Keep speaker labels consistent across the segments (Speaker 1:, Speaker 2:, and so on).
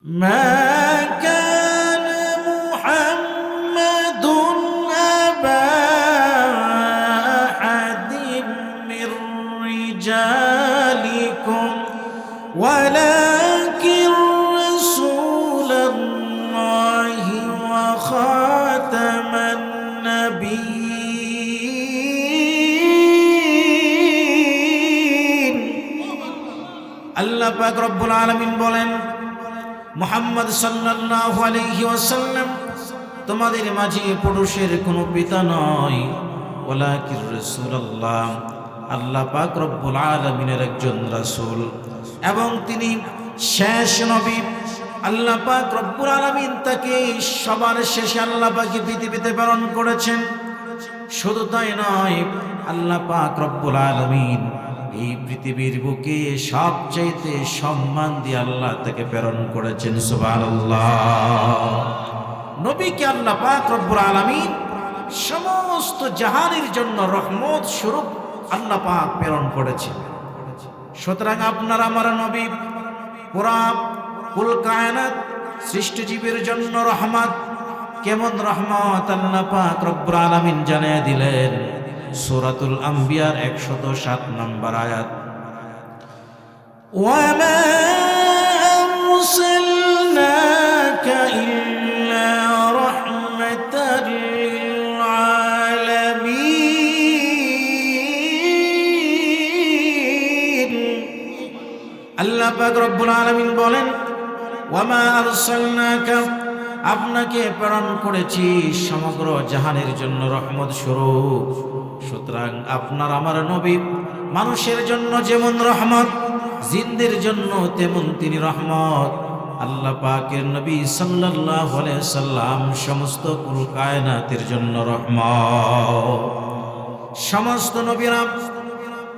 Speaker 1: ما كان محمد أبا أحد من رجالكم ولكن رسول الله وخاتم النبيين আল্লাহ পাক রব্বুল আলামিন বলেন, মুহাম্মদ সাল্লাল্লাহু আলাইহি ওয়াসাল্লাম তোমাদের মাঝে পুরুষের কোনো পিতা নয়, ওয়ালাকির রাসূলুল্লাহ, আল্লাহ পাক রব্বুল আলামিনের একজন রাসূল এবং তিনি শেষ নবী। আল্লাহ পাক রব্বুল আলামিন তাকে সবার শেষে আল্লাহ পাক পৃথিবীতে প্রেরণ করেছেন। শুধু তাই নয়, আল্লাহ পাক রব্বুল আলামিন এই পৃথিবীর বুকে সবচাইতে সম্মান দিয়ে আল্লাহ তাকে প্রেরণ করেছেন। সুবহানাল্লাহ। নবীকে আল্লাহ পাক রব্বুল আলামিন সমস্ত জাহানের জন্য রহমত স্বরূপ আল্লাহ পাক প্রেরণ করেছেন। সুতরাং আপনার আমার নবী পুরা কুল কায়নাত সৃষ্টিজীবের জন্য রহমত। কেমন রহমত আল্লাহ পাক রব্বুল আলামিন জানিয়ে দিলেন সূরাতুল আম্বিয়ার 107 নম্বর আয়াত, ওয়ামা আরসালনাকা ইল্লা রাহমাতাল লিল আলামিন। আল্লাহ পাক রব্বুল আলামিন বলেন, ওয়ামা আরসালনাকা, আপনাকে প্রেরণ করেছি সমগ্র জাহানের জন্য রহমত স্বরূপ। সুতরাং আপনার আমার নবী মানুষের জন্য যেমন রহমত, জিনদের জন্য তেমন তিনি রহমত। আল্লাহ পাকের নবী সাল্লাল্লাহু আলাইহি সাল্লাম সমস্ত কুল কায়নাতের জন্য রহমত। সমস্ত নবীরা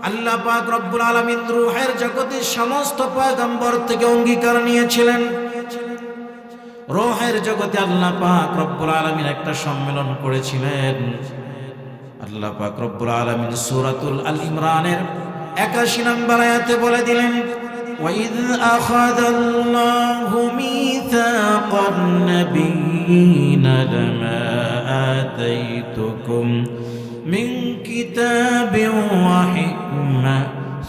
Speaker 1: আল্লাহ পাক রব্বুল আলামিন রূহের জগতে সমস্ত পয়গম্বর থেকে অঙ্গীকার নিয়েছিলেন। রূহের জগতে আল্লাহ পাক রব্বুল আলামিন একটা সম্মেলন করেছিলেন। আল্লাহ পাক রব্বুল আলামিন সূরাতুল আল ইমরানের 81 নম্বর আয়াতে বলে দিলেন, ওয়াইদ আখাযাল্লাহু মিসাকান নাবিয়্যিনা লামা আতাইতুকুম মিন কিতাবিন ওয়া হিকমা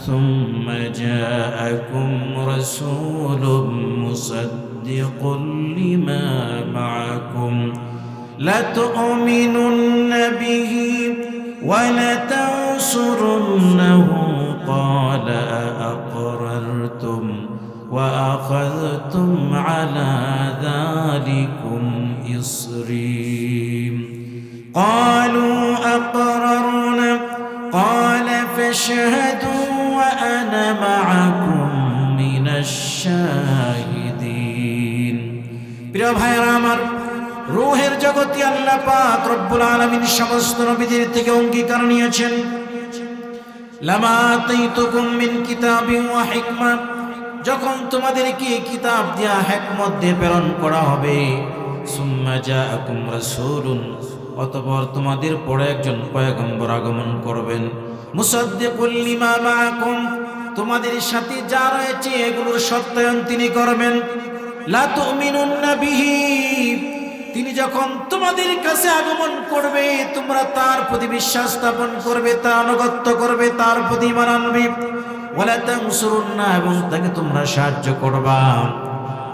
Speaker 1: সুম্মা জাআকুম রাসূলুম মুসাদ্দিকুন লিমা মাআকুম لتؤمنن به ولتنصرنه قال أقررتم وأخذتم على ذلكم إصري قالوا أقررنا قال فاشهدوا وأنا معكم من الشاهدين। প্রিয় ভাইরা আমার, রূহের জগতে আল্লাহ পাক রব্বুল আলামিন সমস্ত নবীদের থেকে অঙ্গীকার নিয়েছেন, লামা আতাইতুকুম মিন কিতাবিন ওয়া হিকমা, যখন তোমাদেরকে কিতাব দিয়া হিকমত দিয়ে প্রেরণ করা হবে, সুম্মা জাআকুম রাসূলুন, অতঃপর তোমাদের পরে একজন পয়গম্বর আগমন করবেন, মুসাদ্দিকুল লিমা মাআকুম, তোমাদের সাথে যা রয়েছে এগুলোর সত্যায়ন তিনি করবেন। লা তুমিনুন্না বিহি, তিনি যখন তোমাদের কাছে আগমন করবে তোমরা তার প্রতি বিশ্বাস স্থাপন করবে, তার আনুগত্য করবে, তার প্রতি ঈমান আনবে। ওয়ালা তানসুরুন্না, এবং তাকে তোমরা সাহায্য করবা।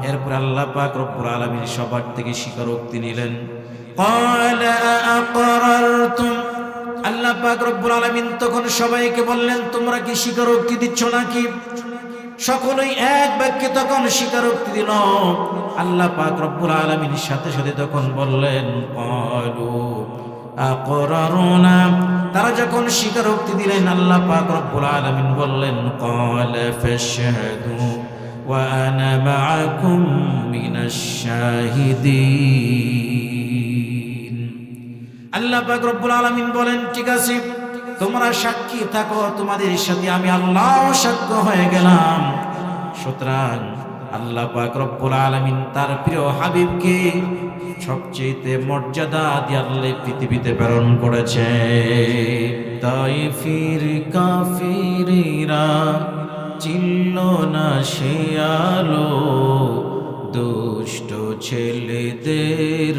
Speaker 1: এরপর আল্লাহ পাক রব্বুল আলামিন সবার থেকে স্বীকারোক্তি নিলেন। ক্বালা আকরারতুম, আল্লাহ পাক রব্বুল আলামিন তখন সবাইকে বললেন, তোমরা কি স্বীকারোক্তি দিচ্ছ নাকি? সকলেই এক বাক্যে তখন স্বীকারোক্তি দিল। আল্লাহ পাক রব্বুল আলামিন সাথে সাথে তখন বললেন, ক্বালু আকরারুনা, তারা যখন স্বীকারোক্তি দিলেন আল্লাহ পাক রব্বুল আলামিন বললেন, ক্বালা ফাশহাদু ওয়া আনা মাআকুম মিনাশ শাহিদিন। আল্লাহ পাক রব্বুল আলামিন বলেন, ঠিক আছে, তোমরা সাক্ষী থাকো, তোমাদের সাথে আমি আল্লাহ সাক্ষ্য হয়ে গেলাম। সুতরাং আল্লাহ পাক রব্বুল আলামিন তার প্রিয় হাবিবকে সবচেয়ে মর্যাদা দিয়ে আল্লাহ পৃথিবীতে প্রেরণ করেছে। তাইফের কাফিররা চিনল না সে আলো, দুষ্ট ছেলেদের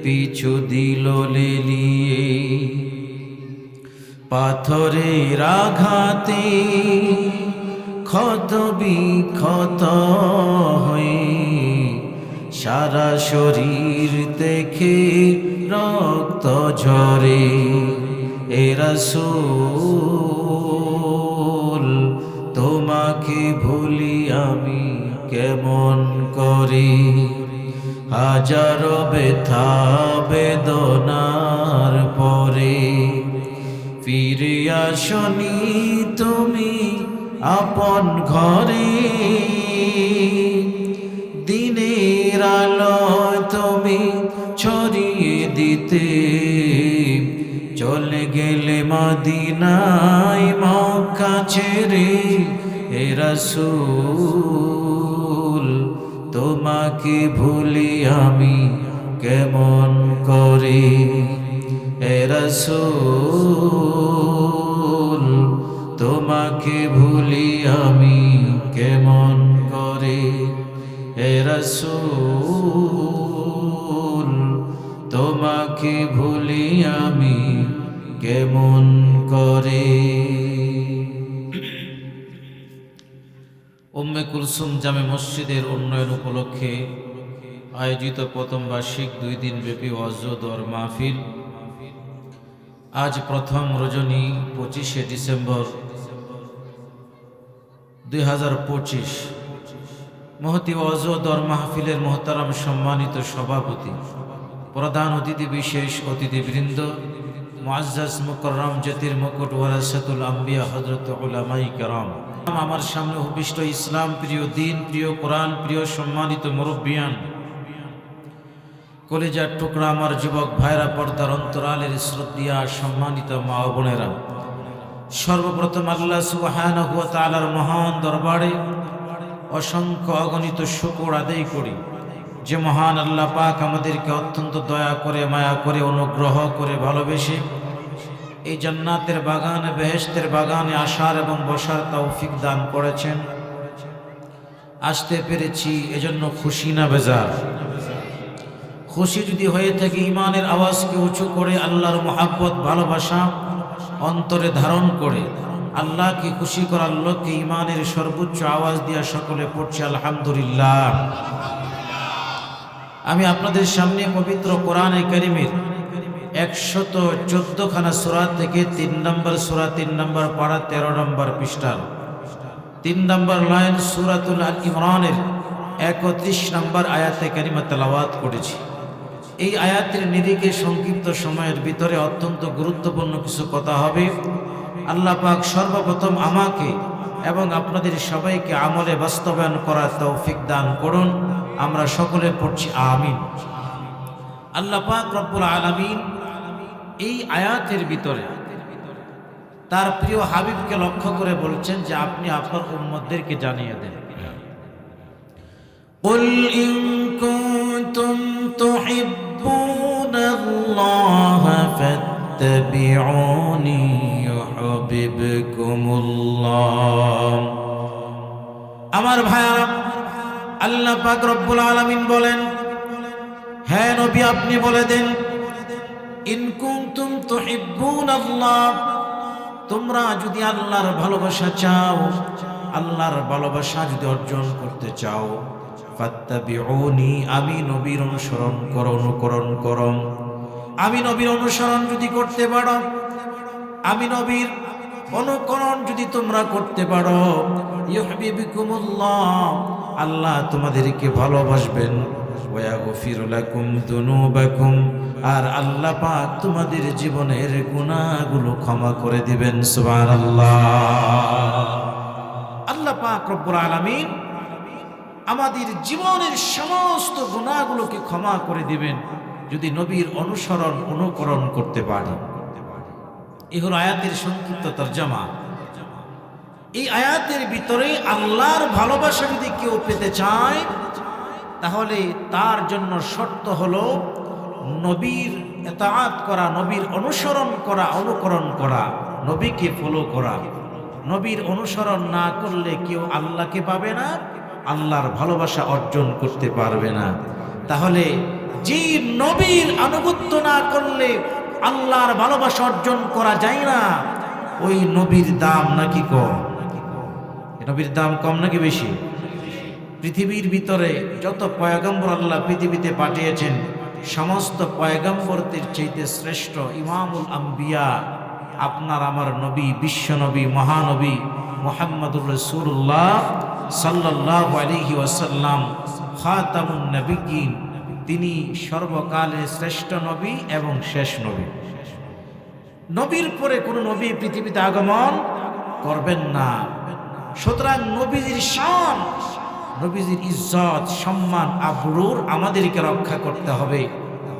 Speaker 1: পিছু দিল লেলিয়ে, পাথরের আঘাতে ক্ষত বিক্ষত হয়ে সারা শরীর দেখে রক্ত ঝরে। এ রাসূল তোমাকে ভুলি আমি কেমন করে, হাজারো ব্যথা বেদনার পরে ফিরে আসনি তুমি আপন ঘরে। দিনের আলো তুমি ছড়িয়ে দিতে চলে গেলে মদিনায় মক্কা ছেড়ে। হে রাসূল তোমাকে ভুলি আমি কেমন করে, হে রাসূল তোমাকে ভুলি আমি কেমন করে, হে রাসূল তোমাকে ভুলি আমি কেমন করে। উম্মে কুলসুম জামে মসজিদের উন্নয়ন উপলক্ষে আয়োজিত প্রথম বার্ষিক 2 দিন ব্যাপী ওয়াজ ও দোয়ার মাহফিল আজ প্রথম রজনী 25শে ডিসেম্বর 2025। মহতি ওয়াজ ও দোয়ার মাহফিলের মোহতারাম সম্মানিত সভাপতি, প্রধান অতিথি বিশেষ অতিথিবৃন্দ, মুআজ্জাজ মুকাররম জাতির মুকুট ওয়ারাসাতুল আম্বিয়া হযরত উলামায়ে কেরাম, আমার সামনে উপবিষ্ট ইসলাম প্রিয়, দিন প্রিয়, কোরআন প্রিয় সম্মানিত মুরব্বিয়ান, কলেজার টুকরা আমার যুবক ভাইরা, পর্দার অন্তরালের শ্রদ্ধা সম্মানিত মা ও বোনেরা, সর্বপ্রথম আল্লাহ সুবহানাহু ওয়া তাআলার মহান দরবারে অসংখ্য অগণিত শুকর আদায় করি যে মহান আল্লাহ পাক আমাদেরকে অত্যন্ত দয়া করে, মায়া করে, অনুগ্রহ করে, ভালোবেসে এই জান্নাতের বাগানে, বেহেশতের বাগানে আসার এবং বসার তৌফিক দান করেছেন। আসতে পেরেছি এজন্য খুশি না বেজার? খুশি যদি হয়ে থাকে ইমানের আওয়াজকে উঁচু করে আল্লাহর মহাব্বত ভালোবাসা অন্তরে ধারণ করে আল্লাহকে খুশি করার লক্ষ্যে ইমানের সর্বোচ্চ আওয়াজ দিয়া সকলে পড়ছে আলহামদুলিল্লাহ। আমি আপনাদের সামনে পবিত্র কোরআনে কারীমের 114খানা সূরা থেকে 3 নম্বর সূরা, 3 নম্বর পারা, 13 নম্বর পৃষ্ঠার 3 নম্বর লাইন সূরাতুল আল ইমরানের 31 নম্বর আয়াতে কারিমা তেলাওয়াত করেছি। এই আয়াতের নিরিখে সংক্ষিপ্ত সময়ের ভিতরে অত্যন্ত গুরুত্বপূর্ণ কিছু কথা হবে। আল্লাহ পাক সর্বপ্রথম আমাকে এবং আপনাদের সবাইকে আমলে বাস্তবায়ন করার তৌফিক দান করুন। আমরা সকলে পড়ছি আমিন। আল্লাহ পাক রব্বুল আলামিন এই আয়াতের ভিতরে তার প্রিয় হাবিবকে লক্ষ্য করে বলছেন যে আপনি আপনার উম্মতদেরকে জানিয়ে দেন, কুল ইন কুনতুম তুহিব্বুনাল্লাহ ফাত্তাবিউনি ইউহিব্বুকুমুল্লাহ। আমার ভাইরা, আল্লাহ পাক রব্বুল আলামিন বলেন, হ্যাঁ নবী আপনি বলে দেন, ইন কুনতুম তুহিব্বুনাল্লাহ, তোমরা যদি আল্লাহর ভালোবাসা চাও, আল্লাহর ভালোবাসা যদি অর্জন করতে চাও, ফাত্তাবিউনি, আমি নবীর অনুসরণ করো, অনুকরণ করো। আমি নবীর অনুসরণ যদি করতে পারো, আমি নবীর অনুকরণ যদি তোমরা করতে পারো, ইউহিব্বুকুমুল্লাহ, আল্লাহ তোমাদেরকে ভালোবাসবেন, ওয়া ইয়াগফির লাকুম যুনুবাকুম, আর আল্লাহ পাক তোমাদের জীবনের গুনাহগুলো ক্ষমা করে দিবেন। সুবহানাল্লাহ। আল্লাহ পাক রব্বুল আলামিন আমাদের জীবনের সমস্ত গুনাহগুলোকে ক্ষমা করে দিবেন যদি নবীর অনুসরণ, অনুকরণ করতে পারি। এই হলো আয়াতের সংক্ষিপ্ত তরজমা। এই আয়াতের ভিতরে আল্লাহর ভালোবাসা যদি কেউ পেতে চায়, তাহলে তার জন্য শর্ত হলো নবীর ইতাআত করা, নবীর অনুসরণ করা, অনুকরণ করা, নবীকে ফলো করা। নবীর অনুসরণ না করলে কেউ আল্লাহকে পাবে না আল্লাহর ভালোবাসা অর্জন করতে পারবে না। তাহলে যে নবীর আনুগত্য না করলে আল্লাহর ভালোবাসা অর্জন করা যায় না, ওই নবীর দাম নাকি কম? নবীর দাম কম নাকি বেশি? পৃথিবীর ভিতরে যত পয়গম্বর আল্লাহ পৃথিবীতে পাঠিয়েছেন, সমস্ত পয়গম্বরদের চাইতে শ্রেষ্ঠ ইমামুল আম্বিয়া আপনার আমার নবী, বিশ্ব নবী, মহানবী মুহাম্মদুর রাসূলুল্লাহ সাল্লাল্লাহু আলাইহি ওয়াসাল্লাম, খাতামুন নবিয়্যিন। তিনি সর্বকালের শ্রেষ্ঠ নবী এবং শেষ নবী। নবীর পরে কোনো নবী পৃথিবীতে আগমন করবেন না। সুতরাং নবীজির শান, নবীজির ইজ্জত, সম্মান, আবরুর আমাদেরকে রক্ষা করতে হবে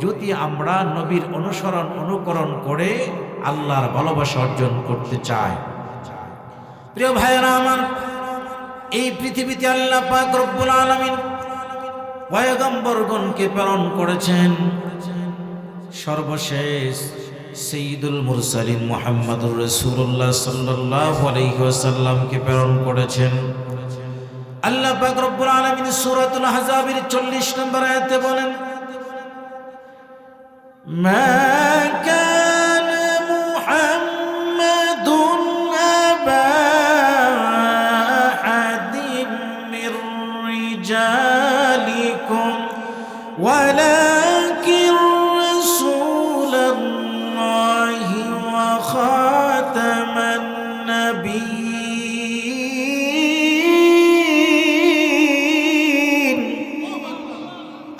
Speaker 1: যদি আমরা নবীর অনুকরণ করে আল্লাহর ভালোবাসা অর্জন করতে চাই। প্রিয় ভাইয়েরা আমার, এই পৃথিবীতে আল্লাহ পাক রব্বুল আলামিন পয়গম্বরগণকে প্রেরণ করেছেন। সর্বশেষ সাইয়্যিদুল মুরসালিন মুহাম্মদুর রাসূলুল্লাহ সাল্লাল্লাহু আলাইহি ওয়াসাল্লামকে প্রেরণ করেছেন। আল্লাহ পাক রব্বুল আলামিন সূরাতুল আহজাবের 40 নম্বর আয়াতে বলেন, মা কানা মুহাম্মাদুন আবা আহাদিন মির রিজালিকুম ওয়ালাকিন রাসূলুল্লাহি ওয়া খাতামান নাবিয়্যিন।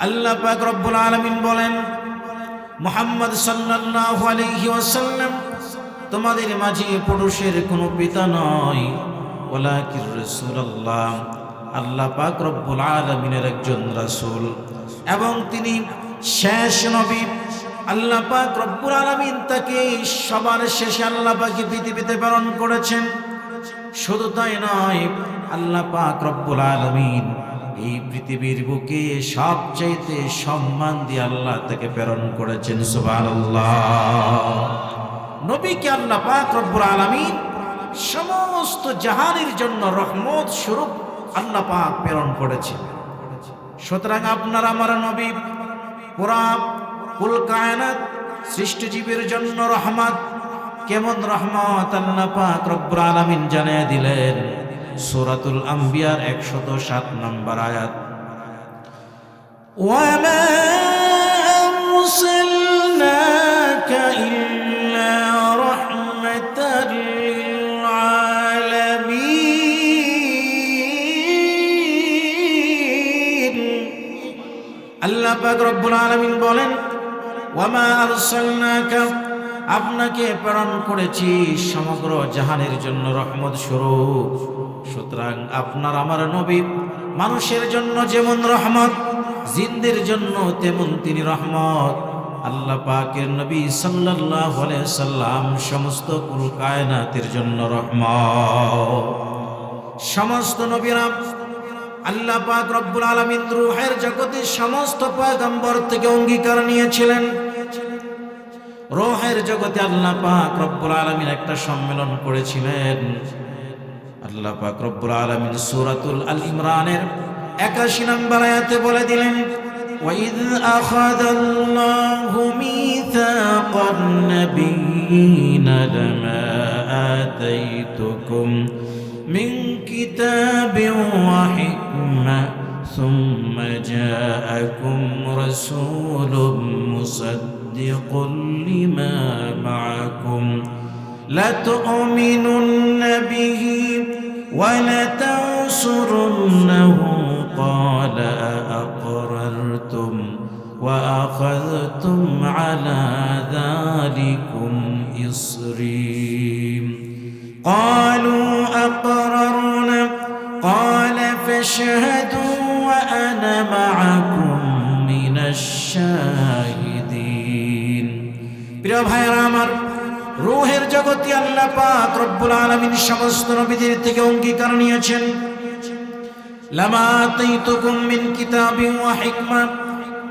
Speaker 1: আল্লাহ পাক রব্বুল আলামিন বলেন, মুহাম্মদ সাল্লাল্লাহু আলাইহি ওয়াসাল্লাম তোমাদের মাঝে পুরুষের কোনো পিতা নয়, ওয়ালাকিন রাসূলুল্লাহ, আল্লাহ পাক রব্বুল আলামিনের একজন রাসূল এবং তিনি শেষ নবী। আল্লাহ পাক রব্বুল আলামিন তাকে সবার শেষে আল্লাহ পাক পৃথিবীতে প্রেরণ করেছেন। শুধু তাই নয়, আল্লাহ পাক রব্বুল আলামিন এই পৃথিবীর বুকে সবচাইতে সম্মান দিয়ে আল্লাহ তাকে প্রেরণ করেছেন। সুবহানাল্লাহ। নবীকে আল্লাহ পাক রব্বুল আলামিন সমস্ত জাহানের জন্য রহমত স্বরূপ আল্লাহ পাক প্রেরণ করেছেন। সুতরাং আপনার আমার নবী পুরা কুল কায়নাত সৃষ্টিজীবের জন্য রহমত। কেমন রহমত আল্লাহ পাক রব্বুল আলামিন জানিয়ে দিলেন সূরাতুল আম্বিয়ার 107 নম্বর আয়াত, ওয়ামা আরসালনাকা ইল্লা রাহমাতাল লিল আলামিন। আল্লাহ পাক রব্বুল আলামিন বলেন, ওয়ামা আরসালনাকা, আপনাকে প্রেরণ করেছি সমগ্র জাহানের জন্য রহমত স্বরূপ। সুতরাং আপনার আমার নবী মানুষের জন্য যেমন রহমত, জিনদের জন্য তেমন তিনি রহমত। আল্লাহ পাকের নবী সাল্লাল্লাহু আলাইহি সাল্লাম সমস্ত কুল কায়নাতের জন্য রহমত। সমস্ত নবীরা আল্লাহ পাক রব্বুল আলামিন রূহের জগতে সমস্ত পয়গম্বর থেকে অঙ্গীকার নিয়েছিলেন। রূহের জগতে আল্লাহ পাক রব্বুল আলামিন একটা সম্মেলন করেছিলেন। আল্লাহ পাক রব্বুল আলামিন সূরাতুল আল ইমরানের 81 নম্বর আয়াতে বলে দিলেন, ওয়াইদ আখাযাল্লাহু মিসাকান নাবিয়্যিনা লামা আতাইতুকুম মিন কিতাবিন ওয়া হিকমা সুম্মা জাআকুম রাসূলুম মুসাদ্দিকুন লিমা মা'আকুম لتؤمنن به ولتنصرنه قال أأقررتم وأخذتم على ذلكم إصري قالوا أقررنا قال فاشهدوا وأنا معكم من الشاهدين। প্রিয় ভাইরা আমার, রূহের জগতে আল্লাহ পাক রব্বুল আলামিন সমস্ত নবীদের থেকে অঙ্গীকার নিয়েছেন, লামা আতাইতুকুম মিন কিতাবিন ওয়া হিকমা,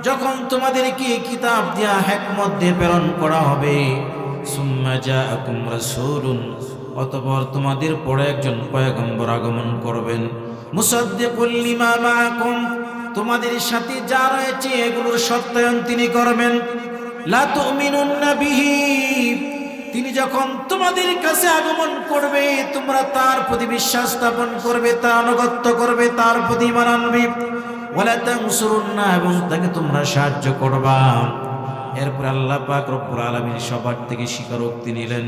Speaker 1: যখন তোমাদেরকে কিতাব দিয়া হিকমত দিয়ে প্রেরণ করা হবে, সুম্মা জাআকুম রাসূলুন, অতঃপর তোমাদের পরে একজন পয়গম্বর আগমন করবেন, মুসাদ্দিকুল লিমা মাআকুম, তোমাদের সাথে যা রয়েছে এগুলোর সত্যায়ন তিনি করবেন। লা তুমিনুন্না বিহি, তিনি যখন তোমাদের কাছে আগমন করবে তোমরা তার প্রতি বিশ্বাস স্থাপন করবে, তার আনুগত্য করবে, তার প্রতি ঈমান আনবে। ওয়ালা তানসুরুন্না, এবং তাকে তোমরা সাহায্য করবা। এরপর আল্লাহ পাক রব্বুল আলামিন সবার থেকে স্বীকারোক্তি নিলেন।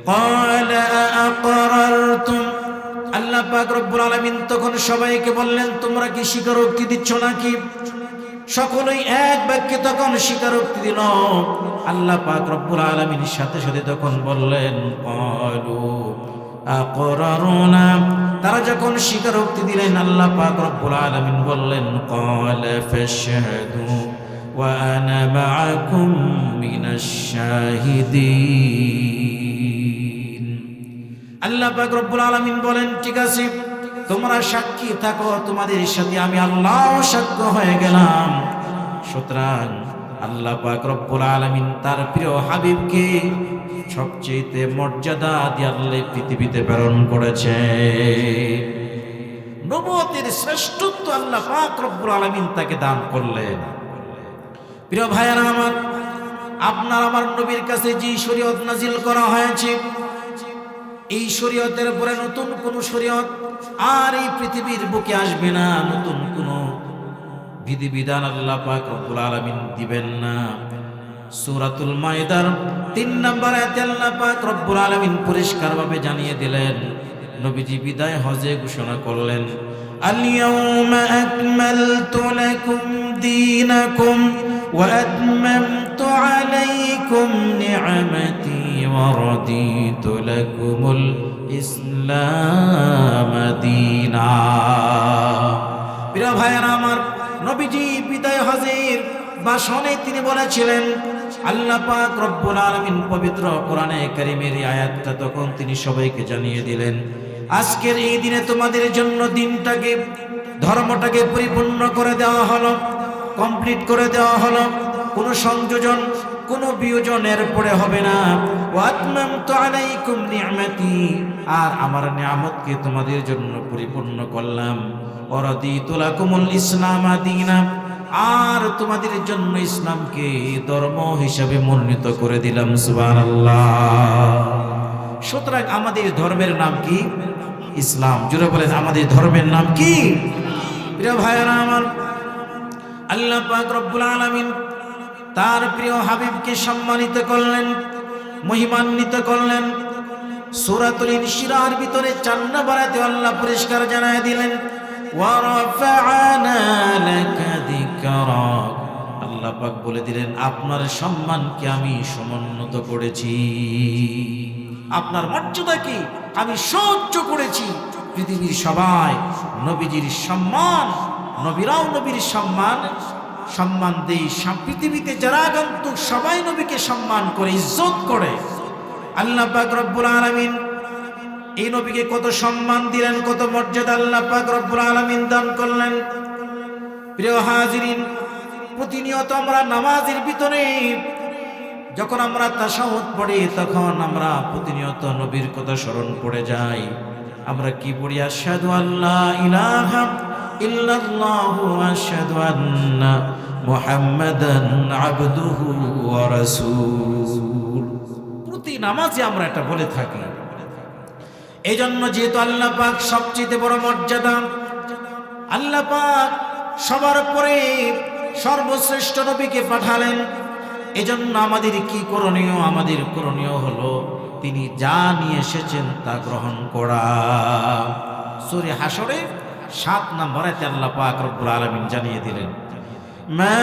Speaker 1: ক্বালা আকরারতুম, আল্লাহ পাক রব্বুল আলামিন তখন সবাইকে বললেন তোমরা কি স্বীকারোক্তি দিচ্ছ নাকি? সকলেই এক বাক্যে তখন স্বীকারোক্তি দিল। আল্লাহ পাক রব্বুল আলামিন সাথে সাথে তখন বললেন ক্বালু আকরারুনা, তারা যখন স্বীকারোক্তি দিলেন আল্লাহ পাক রব্বুল আলামিন বললেন ক্বালা ফাশহাদু ওয়া আনা মাআকুম মিনাশ শাহিদিন। আল্লাহ পাক রব্বুল আলামিন বলেন ঠিক আছে, তোমরা সাক্ষী থাকো, তোমাদের সাথে আমি আল্লাহ সাক্ষ্য হয়ে গেলাম। সুতরাং আল্লাহ পাক রব্বুল আলামিন তার প্রিয় হাবিবকে সবচেয়ে মর্যাদা দিয়ে আল্লাহ পৃথিবীতে প্রেরণ করেছে। নবুয়তের শ্রেষ্ঠত্ব আল্লাহ পাক রব্বুল আলামিন তাকে দান করলেন। প্রিয় ভাইয়েরা আমার, আপনার আমার নবীর কাছে যে শরীয়ত নাজিল করা হয়েছে, এই শরীয়তের পরে নতুন কোন শরীয়ত আর এই পৃথিবীর বুকে আসবে না, নতুন কোন বিধিবিধান আল্লাহ পাক রব্বুল আলামিন দিবেন না। সূরাতুল মাইদার ৩ নম্বর আয়াতে আল্লাহ পাক রব্বুল আলামিন পরিষ্কারভাবে জানিয়ে দিলেন, নবীজি বিদায় হজে ঘোষণা করলেন আল-ইয়াউমা আকমালতু লাকুম দীনাকুম ওয়া আতমামতু আলাইকুম নি'মাতি ওয়া রাদিতু লাকুমুল ইসলাম দীনা। প্রিয় ভাইয়েরা আমার, নবীজি বিদায় হজের ভাষণে তিনি বলেছিলেন, আল্লাহ পাক রব্বুল আলামিন পবিত্র কোরআনে কারীমের এই আয়াতটা তখন তিনি সবাইকে জানিয়ে দিলেন, আজকের এই দিনে তোমাদের জন্য দিনটাকে, ধর্মটাকে পরিপূর্ণ করে দেওয়া হলো, কমপ্লিট করে দেওয়া হলো। কোনো সংযোজন, কোনো বিয়োজনের পরে হবে না। ওয়া আতমামতু আলাইকুম নি'মাতি, আর আমার নিয়ামতকে তোমাদের জন্য পরিপূর্ণ করলাম। ওয়া রাদিতু লাকুমুল ইসলাম দীনা, আর তোমাদের জন্য ইসলামকে ধর্ম হিসাবে মনোনীত করে দিলাম। সুবহানাল্লাহ। সুতরাং আমাদের ধর্মের নাম কি? ইসলাম। জুড়ে বলেন আমাদের ধর্মের নাম কি? প্রিয় ভাইয়েরা আমার, আল্লাহ পাক রব্বুল আলামিন তার প্রিয় হাবিবকে সম্মানিত করলেন, মহিমান্বিত করলেন। সূরাতুল ইনশিরাহর ভিতরে ৪ নম্বর আয়াতে আল্লাহ পরিষ্কার জানায় দিলেন ওয়া রাফা'না লাকা যিকরাক, আল্লাহ পাক বলে দিলেন আপনার সম্মানকে আমি সমুন্নত করেছি, আপনার মর্যাদাকে আমি সহ্য করেছি। পৃথিবীর সবাই নবীজির সম্মান, নবীরাও নবীর সম্মান দেই। পৃথিবীতে যারা আগন্তুক সবাই নবীকে সম্মান করে, ইজ্জত করে। আল্লাহ পাক রব্বুল আলামিন এই নবীকে কত সম্মান দিলেন, কত মর্যাদা আল্লাহ পাক রব্বুল আলামিন দান করলেন। প্রিয় হাজিরিন, প্রতিনিয়ত আমরা নামাজের ভিতরে যখন আমরা তাশাহুদ পড়ি তখন আমরা প্রতিনিয়ত নবীর কথা স্মরণ পড়ে যাই। আমরা কি পড়ি? আশহাদু আল্লা ইলাহা ইল্লাল্লাহু ওয়া আশহাদু আন্না মুহাম্মাদান আবদুহু ওয়া রাসূল। প্রতি নামাজে আমরা এটা বলে থাকি। এই জন্য যেহেতু আল্লাহ পাক সবচেয়ে বড় মর্যাদা, আল্লাহ পাক সবার পরে সর্বশ্রেষ্ঠ নবীকে পাঠালেন। এজন্য আমাদের কি করণীয়? আমাদের করণীয় হলো তিনি যা নিয়ে এসেছেন তা গ্রহণ করা। সূরা হাশরে ৭ নম্বর আয়াতে আল্লাহ পাক রব্বুল আলামিন জানিয়ে দিলেন মা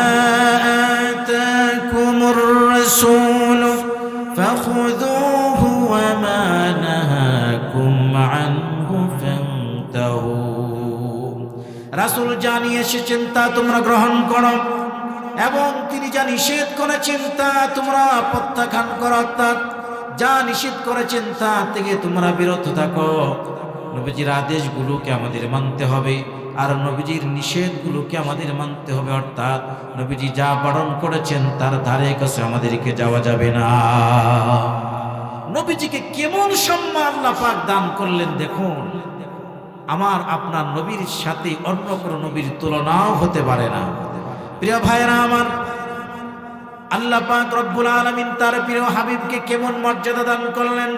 Speaker 1: আতাকুমুর রাসূল ফাখুযুহু ওয়া মা নাহাকুম আনহু ফান্তাহু। রাসূল যা নিয়ে এসেছেন তা তোমরা গ্রহণ করো, এবং তিনি যা নিষেধ করেছেন তা তোমরা প্রত্যাখ্যান করো, অর্থাৎ যা নিষেধ করেছেন তা থেকে তোমরা বিরত থাকো। নবীজির আদেশগুলোকে আমাদের মানতে হবে, আর নবীজির নিষেধগুলোকে আমাদের মানতে হবে, অর্থাৎ নবীজি যা বারণ করেছেন তার ধারে কাছে আমাদেরকে যাওয়া যাবে না। নবীজিকে কেমন সম্মান আল্লাহ পাক দান করলেন দেখুন। আমার আপনার নবীর সাথে অন্য কোনো নবীর তুলনাও হতে পারে না। প্রিয় ভাইরা আমার, আল্লাহ পাক রব্বুল আলামিন তার প্রিয় হাবিবকে কেমন মর্যাদা দান করলেন।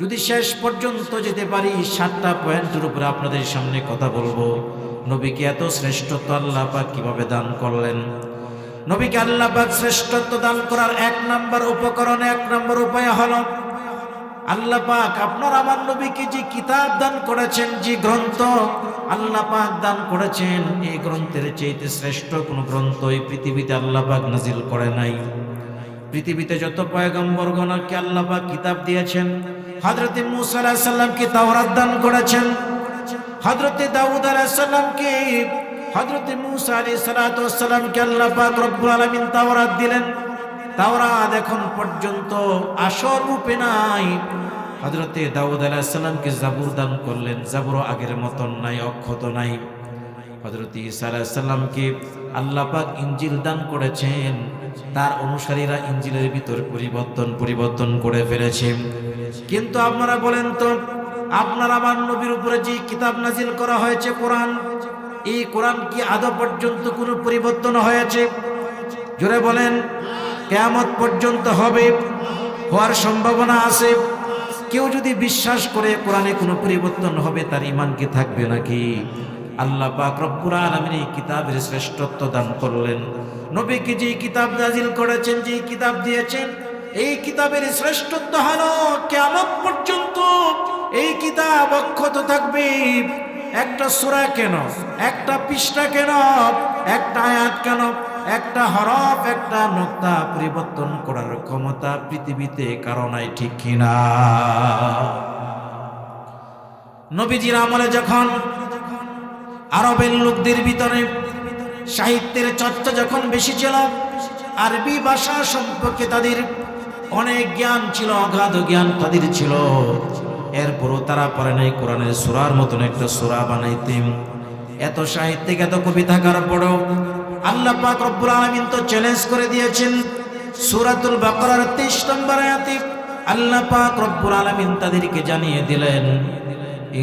Speaker 1: যদি শেষ পর্যন্ত যেতে পারি 7টা পয়েন্টের উপরে আপনাদের সামনে কথা বলবো। নবীকে এত শ্রেষ্ঠত্ব আল্লাহ পাক কিভাবে দান করলেন। নবীকে আল্লাহ পাক শ্রেষ্ঠত্ব দান করার 1 নম্বর উপকরণ, 1 নম্বর উপায় হলো আল্লাহ পাক আপনার আমার নবীকে যে কিতাব দান করেছেন, যে গ্রন্থ আল্লাহ পাক দান করেছেন, এই গ্রন্থের চাইতে শ্রেষ্ঠ কোনো গ্রন্থ এই পৃথিবীতে আল্লাহ পাক নাজিল করে নাই। পৃথিবীতে যত পয়গম্বরগণকে আল্লাহ পাক কিতাব দিয়েছেন, হযরত মূসা আলাইহিস সালামকে তাওরাত দান করেছেন, হযরত দাউদ আলাইহিস সালামকে, হযরত মূসা আলাইহিস সালামকে আল্লাহ পাক রব্বুল আলামিন তাওরাত দিলেন। তাওরাত এখন পর্যন্ত আসল রূপে নাই। হযরত দাউদ আলাইহিস সালামকে জাবুর দান করলেন, জাবুরও আগের মতন নাই, অক্ষত নাই। হযরত ঈসা আলাইহিস সালামকে আল্লাহ পাক ইনজিল দান করেছেন, তার অনুসারীরা ইনজিলের ভিতর পরিবর্তন করে ফেলেছে। কিন্তু আপনারা বলেন তো, আপনার আমার নবীর উপরে যে কিতাব নাজিল করা হয়েছে কোরআন, এই কোরআন কি আদৌ পর্যন্ত কোনো পরিবর্তন হয়েছে? জোরে বলেন। কিয়ামত পর্যন্ত হবে, হওয়ার সম্ভাবনা আছে। কেউ যদি বিশ্বাস করে কোরআনে কোনো পরিবর্তন হবে, তার ঈমান কি থাকবে নাকি? আল্লাহ পাক রব্বুল আলামিন এই কিতাবের শ্রেষ্ঠত্ব দান করলেন। নবীকে যে কিতাব নাজিল করেছেন, যে কিতাব দিয়েছেন, এই কিতাবের শ্রেষ্ঠত্ব হলো কিয়ামত পর্যন্ত এই কিতাব অক্ষত থাকবে। একটা সূরা কেন, একটা পৃষ্ঠা কেন, একটা আয়াত কেন, একটা হরফ, একটা নুকতা পরিবর্তন করার ক্ষমতা পৃথিবীতে কারো নাই, ঠিক কিনা? নবীজির আমলে যখন আরবের লোকদের ভিতরে সাহিত্যের চর্চা যখন বেশি ছিল, আরবি ভাষা সম্পর্কে তাদের অনেক জ্ঞান ছিল, অগাধ জ্ঞান তাদের ছিল। এরপরও তারা পারে নাই কোরআনের সূরার মতন একটা সূরা বানাইতে। এত সাহিত্যিক, এত কবি থাকার পরেও আল্লাহ পাক রব্বুল আলামিন তো চ্যালেঞ্জ করে দিয়েছেন। সূরাতুল বাকারার 23 নম্বর আয়াতে আল্লাহ পাক রব্বুল আলামিন তাদেরকে জানিয়ে দিলেন,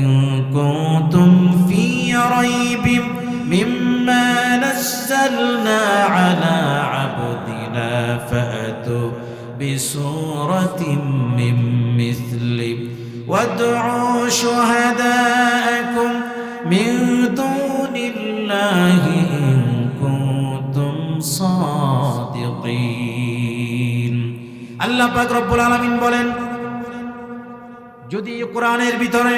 Speaker 1: ইন কুনতুম ফি রাইবিম মিম্মা নাযালনা আলা আবদিনা ফাতু বিসূরাতিন মিন মিসলি ওয়াদউ শুহাদাআকুম মিন দুনিল্লাহি ইন কুনতুম সাদিকিন। আল্লাহ পাক রব্বুল আলামিন বলেন, যদি কোরআনের ভিতরে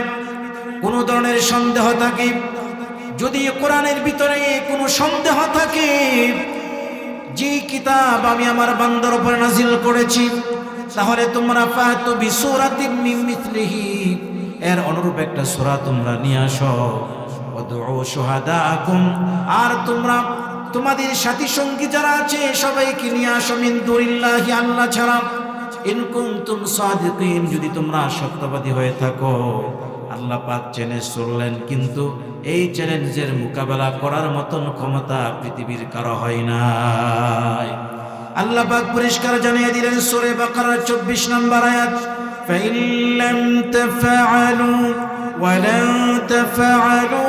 Speaker 1: কোনো ধরনের সন্দেহ থাকে, যদি কোরআনের ভিতরে কোনো সন্দেহ থাকে, যে কিতাব আমি আমার বান্দার উপর নাজিল করেছি, তাহলে তোমরা ফাতু বিসূরাতিন মিন মিসলিহি, এর অনুরূপ একটা সূরা তোমরা নিয়ে আসো। ওয়াদউ শুহাদাআকুম, আর তোমরা তোমাদের সাথী সঙ্গী যারা আছে সবাইকে নিয়ে আসো, মিন দুনিল্লাহি, আল্লাহ ছাড়া, ইন কুনতুম সাদিকিন, যদি তোমরা সত্যবাদী হয়ে থাকো। আল্লাহ পাক চ্যালেঞ্জ করলেন, কিন্তু এই চ্যালেঞ্জের মোকাবেলা করার মতন ক্ষমতা পৃথিবীর কারো হয় নাই। আল্লাহ পাক পরিষ্কার জানিয়ে দিলেন সূরা বাকারার 24 নম্বর আয়াত, ফাইন লাম তাফআলু ওয়া লান তাফআলু।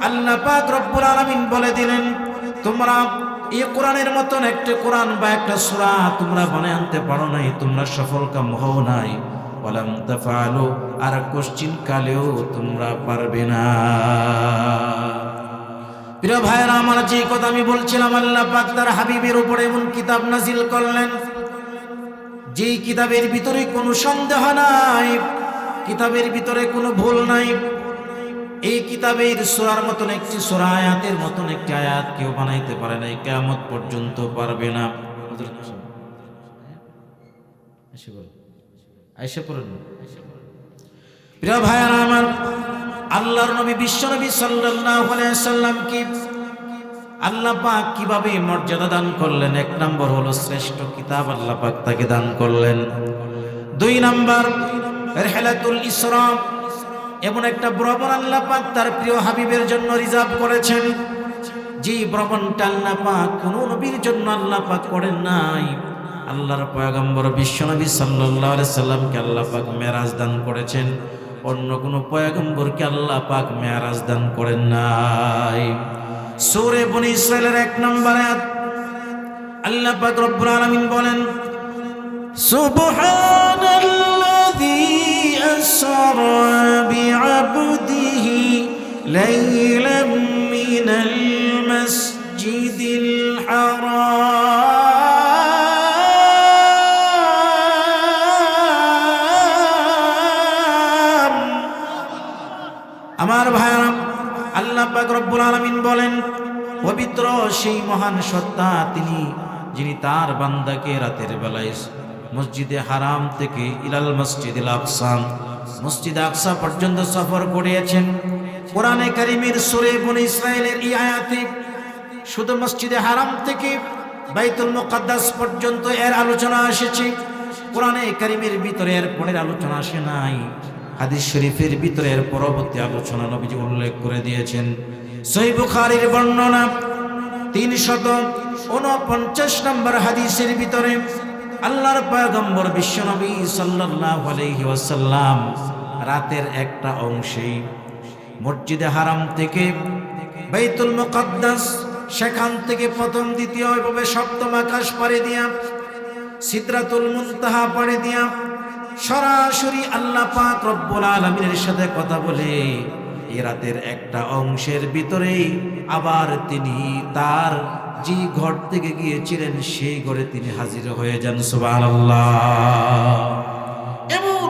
Speaker 1: আল্লাহ পাক রব্বুল আলামিন বলে দিলেন, তোমরা এই কোরআনের মতন একটা কোরআন বা একটা সূরা তোমরা বানিয়ে আনতে পারো নাই, তোমরা সফলকাম হও নাই। ওয়ালাম তাফআলু, আর কোশ্চিন কালেও তোমরা পারবে না। প্রিয় ভাইরা আমার, যে কথা আমি বলছিলাম, আল্লাহ পাক তার হাবিবের উপরে এমন কিতাব নাজিল করলেন, যেই কিতাবের ভিতরে কোনো সন্দেহ নাই, কিতাবের ভিতরে কোনো ভুল নাই। এই কিতাবের সূরার মতন একটি সূরা, আয়াতের মতন একটি আয়াত কেউ বানাইতে পারে নাই, কিয়ামত পর্যন্ত পারবে না। প্রিয় ভাইরা আমার, আল্লাহর নবী বিশ্বনবী সাল্লাল্লাহু আলাইহি সাল্লামকে আল্লাহ পাক কিভাবে মর্যাদা দান করলেন? 1 নম্বর হলো শ্রেষ্ঠ কিতাব আল্লাহ পাক তাকে দান করলেন। 2 নম্বর রিহলাতুল ইসরা, এমন একটা ভ্রমণ আল্লাহ পাক তার প্রিয় হাবিবের জন্য রিজার্ভ করেছেন, যে ভ্রমণটা আল্লাহ পাক কোন নবীর জন্য আল্লাহ পাক করেন নাই। আল্লাহর পয়গম্বর বিশ্বনবী সাল্লাল্লাহু আলাইহি সাল্লামকে আল্লাহ পাক মেরাজ দান করেছেন, অন্য কোনো পয়গম্বরকে আল্লাহ পাক মেরাজ দান করেন নাই। সূরা বনী ইসরাঈলের 1 নম্বর আয়াত আল্লাহ পাক রব্বুল আলামিন বলেন, সুবহানাল্লাযী আসরা বিআবদিহি লাইলাম মিনাল মাসজিদিল হারাম। আমার ভাইরা, আল্লাহ পাক রব্বুল আলামিন বলেন, পবিত্র সেই মহান সত্তা তিনি, যিনি তার বান্দাকে রাতের বেলায় মসজিদে হারাম থেকে ইলাল মসজিদিল আকসা, মসজিদ আকসা পর্যন্ত সফর করিয়েছেন। কোরআনে কারীমের সূরা বনী ইসরাঈলের এই আয়াতে শুধু মসজিদে হারাম থেকে বাইতুল মুকাদ্দাস পর্যন্ত এর আলোচনা এসেছে। কোরআনে কারীমের ভিতরে এর পরের আলোচনা আসে নাই। হাদিস শরীফের ভিতরে এর পরবর্তী আলোচনা নবীজি উল্লেখ করে দিয়েছেন। সহিহ বুখারীর বর্ণনা 349 নম্বর হাদিসের ভিতরে আল্লাহর পয়গম্বর বিশ্বনবী সাল্লাল্লাহু আলাইহি ওয়াসাল্লাম রাতের একটা অংশে মসজিদে হারাম থেকে বাইতুল মুকাদ্দাস, সেখান থেকে প্রথম দ্বিতীয় এভাবে সপ্তম আকাশ পাড়ি দিয়া সিদরাতুল মুনতাহা পাড়ি দিয়া সরাসরি আল্লাহ পাক রব্বুল আলামিনের সাথে কথা বলে এই রাতের একটা অংশের ভিতরেই আবার তিনি তার যে ঘর থেকে গিয়েছিলেন সেই ঘরে তিনি হাজির হয়ে যান। সুবহানাল্লাহ। এমন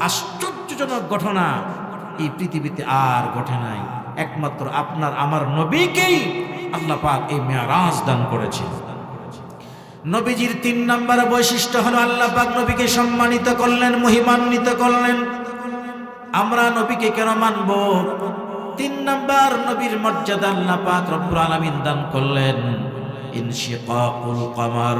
Speaker 1: আশ্চর্যজনক ঘটনা এই পৃথিবীতে আর ঘটে নাই। একমাত্র আপনার আমার নবীকেই আল্লাহ পাক এই মেরাজ দান করেছেন। নবীজির 3 নম্বর বৈশিষ্ট্য হলো আল্লাহ পাক নবীকে সম্মানিত করলেন, মহিমান্বিত করলেন। আমরা নবীকে কেন মানব? 3 নম্বর নবীর মর্যাদা আল্লাহ পাক রব্বুল আলামিন দান করলেন ইনশিকাকুল কমার।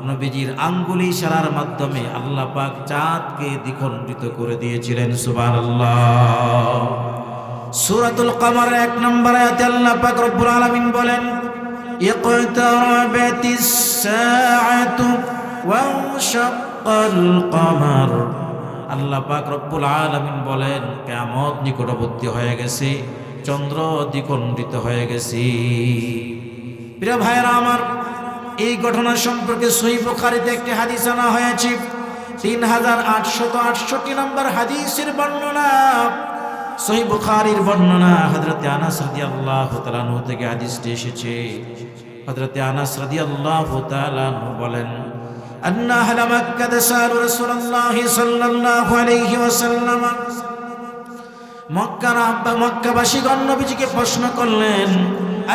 Speaker 1: নবীজির আঙ্গুল ইশারার মাধ্যমে আল্লাহ পাক চাঁদকে দ্বিখণ্ডিত করে দিয়েছিলেন। সুবহানাল্লাহ। সূরাতুল কমার 1 নম্বর আয়াতে আল্লাহ পাক রব্বুল আলামিন বলেন, ইকতারাবাতিস সাআতু ওয়ানশাক্কাল কমার। আল্লাহ পাক রব্বুল আলামিন বলেন, কিয়ামত নিকটবর্তী হয়ে গেছে, চন্দ্র দ্বিখণ্ডিত হয়ে গেছে। প্রিয় ভাইরা আমার, এই ঘটনা সম্পর্কে সহিহ বুখারীতে একটি হাদিস আনা হয়েছে। 3868 নম্বর হাদিসের বর্ণনা, সহিহ বুখারীর বর্ণনা। হযরত আনাস রাদিয়াল্লাহু তাআলা আনহু থেকে হাদিসটি এসেছে। হযরত আনাস রাদিয়াল্লাহু তাআলা আনহু বলেন, أن أهل مكة سألوا رسول الله صلى الله عليه وسلم। মক্কাবাসীগণ নবীজিকে প্রশ্ন করলেন,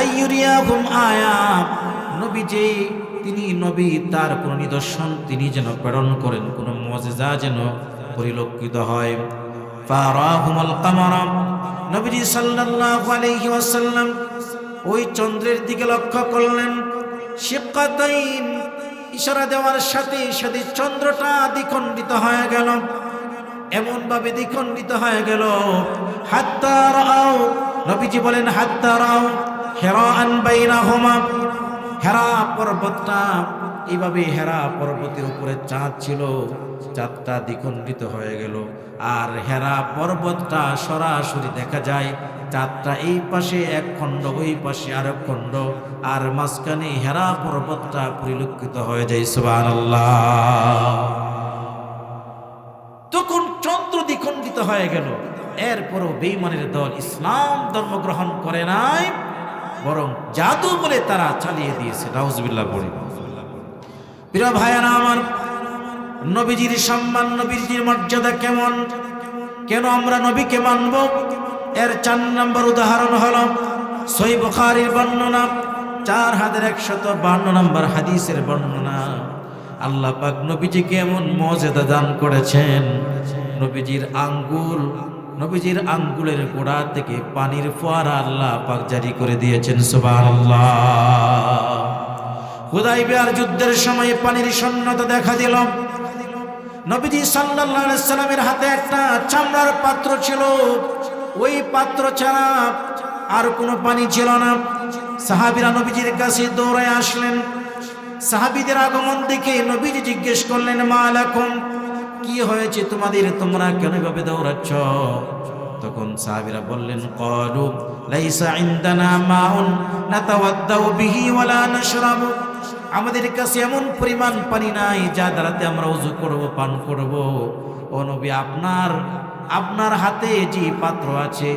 Speaker 1: আইয়ুরিয়াহুম আয়া, নবীজি তিনি নবী, তার কোন নিদর্শন তিনি যেন প্রেরণ করেন, কোন মুজিজা যেন পরিলক্ষিত হয়। ফারাহুমুল কামারা, নবীজি সাল্লাল্লাহু আলাইহি ওয়াসাল্লাম ওই চন্দ্রের দিকে লক্ষ্য করলেন। শিক্কাতাইন, ইশারা দেওয়ার সাথে সাথে চন্দ্রটা দ্বিখণ্ডিত হয়ে গেল, এমন ভাবে দ্বিখণ্ডিত হয়ে গেল। হাত্তা রাও, নবীজি বলেন হাত্তা রাও হিরাআন বাইনাহুমা, হেরা পর্বতটা, এইভাবে হেরা পর্বতের উপরে চাঁদ ছিল, চাঁদটা দ্বিখণ্ডিত হয়ে গেল। আর হেরা পর্বতটা সরাসরি দেখা যায়, চাঁদটা এই পাশে এক খণ্ড, ওই পাশে আরেক খণ্ড, আর মাঝখানে হেরা পর্বতটা পরিলক্ষিত হয়ে যায়। সুবহানাল্লাহ। তখন চন্দ্র দ্বিখণ্ডিত হয়ে গেল। এরপরও বেঈমানের দল ইসলাম ধর্ম গ্রহণ করে নাই, বরং জাদু বলে তারা চালিয়ে দিয়েছে। নাউজুবিল্লাহ পড়ি। প্রিয় ভাইয়ারা আমার, নবীজির সম্মান, নবীজির মর্যাদা কেমন, কেন আমরা নবীকে মানব? এর 4 নম্বর উদাহরণ হলো সহিহ বুখারীর বর্ণনা 4152 নম্বর হাদিসের বর্ণনা। আল্লাহ পাক নবীজিকে এমন মর্যাদা দান করেছেন, নবীজির আঙ্গুলের গোড়া থেকে পানির ফোয়ারা আল্লাহ পাক জারি করে দিয়েছেন। সুবহানাল্লাহ। হুদায়বিয়ার যুদ্ধের সময় পানির শূন্যতা দেখা দিল। নবীজি সাল্লাল্লাহু আলাইহি সাল্লামের হাতে একটা চামড়ার পাত্র ছিল, ওই পাত্র ছাড়া আর কোনো পানি ছিল না। সাহাবীরা নবীজির কাছে দৌড়ে আসলেন। সাহাবীদের আগমন দেখে নবীজি জিজ্ঞেস করলেন, মা লাকুম, কি হয়েছে তোমাদের, তোমরা কেন এভাবে দৌড়াচ্ছ? তখন সাহাবীরা বললেন, ক্বালু লাইসা ইনদানা মাউন নাতাওয়াদ্দাউ বিহি ওয়ালা নাশরাবু, আমাদের কাছে এমন পরিমাণ পানি নাই যা দ্বারাতে আমরা ওযু করব, পান করব। ও নবী, আপনার হাতে যে পাত্র আছে,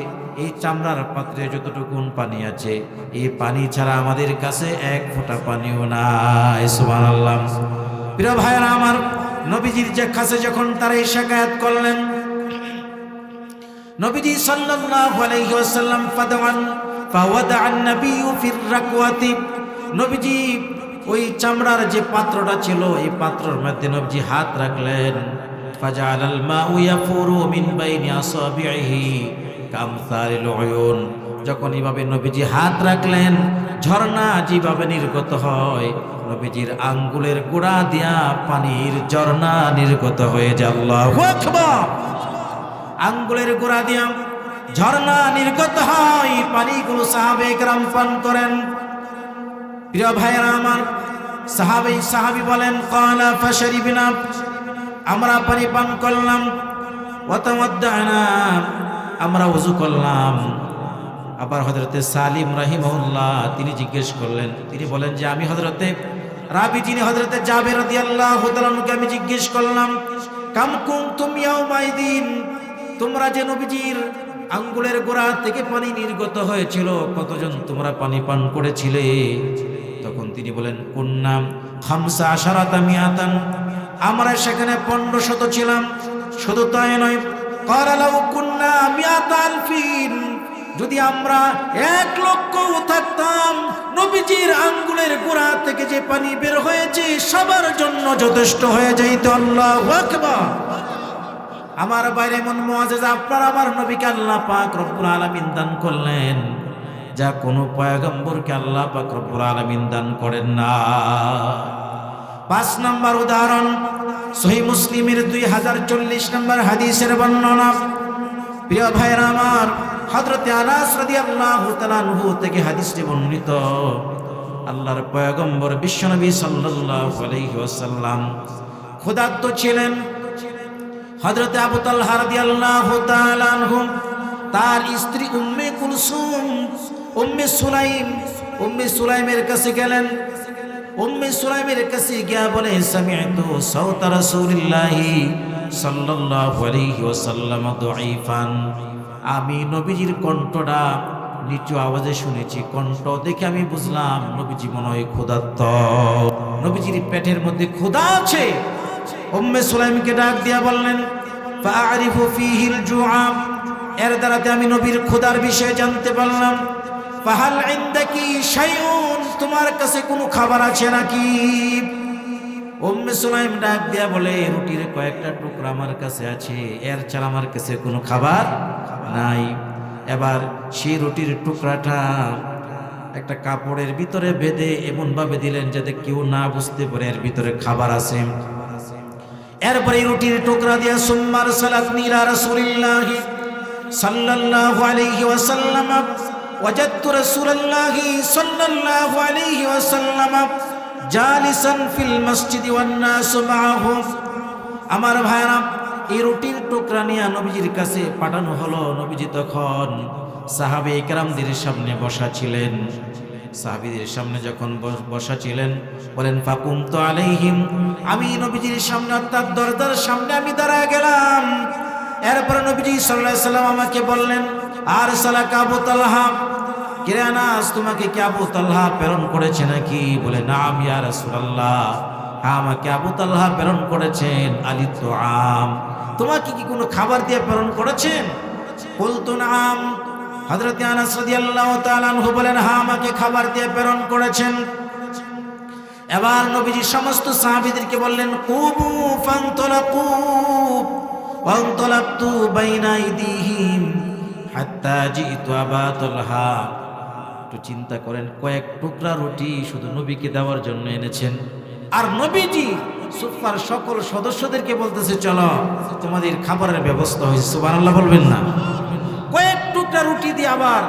Speaker 1: এই চামড়ার পাত্রে যতটুকুন পানি আছে, এই পানি ছাড়া আমাদের কাছে এক ফোঁটা পানিও নাই। সুবহানাল্লাহ। প্রিয় ভাইরা আমার, নবীজির যে কাছে যখন তারা এই শিকায়াত করলেন, নবীজি সাল্লাল্লাহু আলাইহি ওয়াসাল্লাম ফাওয়াদা'আন নাবিয়্যু ফির রাকওয়াতি, নবীজি ওই চামড়ার যে পাত্রটা ছিল, এই পাত্রের মধ্যে নবীজি হাত রাখলেন। ফাজাআলাল মাউ ইয়াফুরু মিন বাইনি আসাবিহি কামসালিল উয়ুন, যখন এইভাবে নবীজি হাত রাখলেন, ঝর্ণা যেভাবে নির্গত হয়, নবীজির আঙ্গুলের গোড়া দিয়া পানির ঝর্ণা নির্গত হয়ে যায়। আল্লাহু আকবার। আঙ্গুলের গোড়া দিয়া ঝর্ণা নির্গত হয়, পানিগুলো সাহাবে কেরাম পান করেন। প্রিয় ভাইরা আমার, সাহাবী বলেন, ক্বালা ফাশরিবনা, আমরা পানি পান করলাম, ওয়া তাওয়াদ্দানা, আমরা ওযু করলাম। আবার হযরতে সালিম রাহিমাহুল্লাহ তিনি জিজ্ঞেস করলেন, তিনি বলেন যে আমি হযরতে রাবি, যিনি হযরতে জাবের রাদিয়াল্লাহু তাআলা আনহুকে আমি জিজ্ঞেস করলাম, কাম কুনতুম ইয়াউমাইদিন, তোমরা যে নবীজির আঙ্গুলের গোড়া থেকে পানি নির্গত হয়েছিল, কতজন তোমরা পানি পান করেছিলে? তখন তিনি বলেন, কুন্নাম খামসা আশারাতা মিয়াতান, আমরা সেখানে 1500 ছিলাম। শুধু তাই নয়, ক্বালা লাউ কুন্না মিয়াতা আলফিন, যদি আমরা 1,00,000 থাকতাম, নবীজির আঙ্গুলের গোড়া থেকে যে পানি বের হয়েছে সবার জন্য যথেষ্ট হয়ে যাইত। আল্লাহু আকবার। আমার বাইরে মন মুআজ্জাজা, আপনার আমার নবীকে আল্লাহ পাক রব্বুল আলামিন দান করলেন, যা কোনো পয়গম্বরকে আল্লাহ পাক রব্বুল আলামিন দান করেন না। 5 নম্বর উদাহরণ, সহিহ মুসলিমের 2040 নম্বর হাদিসের বর্ণনা। প্রিয় ভাইরা আমার, হযরতে আনাস রাদিয়াল্লাহু তাআলা আনহু থেকে হাদিসটি বর্ণিত। আল্লাহর পয়গম্বর বিশ্বনবী সাল্লাল্লাহু আলাইহি ওয়াসাল্লাম ক্ষুধার্ত ছিলেন। হযরতে আবু তালহা রাদিয়াল্লাহু তাআলা আনহু তার স্ত্রী উম্মে কুলসুম, উম্মে সুলাইমের কাছে গেলেন। উম্মে সুলাইমের কাছে গিয়া বলে, সামি'তু সাওতা রাসূলিল্লাহি সাল্লাল্লাহু আলাইহি ওয়াসাল্লাম দাঈফান, আমি নবীজির কণ্ঠটা নিচু আওয়াজে শুনেছি। কণ্ঠ দেখে আমি বুঝলাম নবীজি মনে হয় ক্ষুধার্ত, নবীজির পেটের মধ্যে ক্ষুধা আছে। উম্মে সুলাইমকে ডাক দিয়া বললেন, ফাআরিফু ফীহিল জুআ, এর দ্বারাতে আমি নবীর ক্ষুধার বিষয়ে জানতে পারলাম। ফাহাল ইনদাকি শাইউন, তোমার কাছে কোনো খাবার আছে নাকি? উম্মে সুলাইম ডাক দিয়া বলে, রুটির কয়েকটা টুকরা আমার কাছে আছে, এর ছাড়া আমার কাছে কোনো খাবার নাই। এবার সেই রুটির টুকরাটা একটা কাপড়ের ভিতরে বেঁধে এমন ভাবে দিলেন যাতে কেউ না বুঝতে পারে এর ভিতরে খাবার আছে। এরপরে রুটির টুকরা দিয়া সুম্মার সালাতনি ইলা রাসূলিল্লাহি সাল্লাল্লাহু আলাইহি ওয়াসাল্লাম, ওয়াজাদতু রাসূলাল্লাহি সাল্লাল্লাহু আলাইহি ওয়াসাল্লাম জালিসান ফিল মসজিদি ওয়ান নাসু মাআহু। আমার ভাইরা, এই রুটির টুকরা নিয়ে নবীজির কাছে পাঠানো হলো। নবীজি তখন সাহাবে কেরামদের সামনে বসা ছিলেন। সাহাবীদের সামনে যখন বসা ছিলেন, বলেন, ফাকুমতু আলাইহিম, আমি নবীজির সামনে অর্থাৎ দরজার সামনে আমি দাঁড়ায় গেলাম। এরপরে নবীজি সাল্লাল্লাহু আলাইহি ওয়াসাল্লাম আমাকে বললেন, আর সালাকা আবু তালহা, কিরে আনাস, তোমাকে কি আবু তালহা প্রেরণ করেছে নাকি? বলে, নাম ইয়া রাসূলুল্লাহ, আমাকে আবু তালহা প্রেরণ করেছেন। আলিতু আম, তোমাকে কি কোনো খাবার দিয়ে প্রেরণ করেছেন? বলতো নাম। হযরত আনাস রাদিয়াল্লাহু তাআলা আনহু বলেন, হ্যাঁ, আমাকে খাবার দিয়ে প্রেরণ করেছেন। এবার নবীজি সমস্ত সাহাবীদেরকে বললেন, কুবু ফানতালাকু ওয়ানতালাকতু বাইনা আইদিহিম হাত্তা জিতু আবা তালহা। একটু চিন্তা করেন, কয়েক টুকরা রুটি শুধু নবীকে দেওয়ার জন্য এনেছেন, আর নবীজি সুফার সকল সদস্যদেরকে বলতেছে, চলো তোমাদের খাবারের ব্যবস্থা হয়েছে। সুবহানাল্লাহ বলবেন না? কয়েক টুকরা রুটি দিয়ে আবার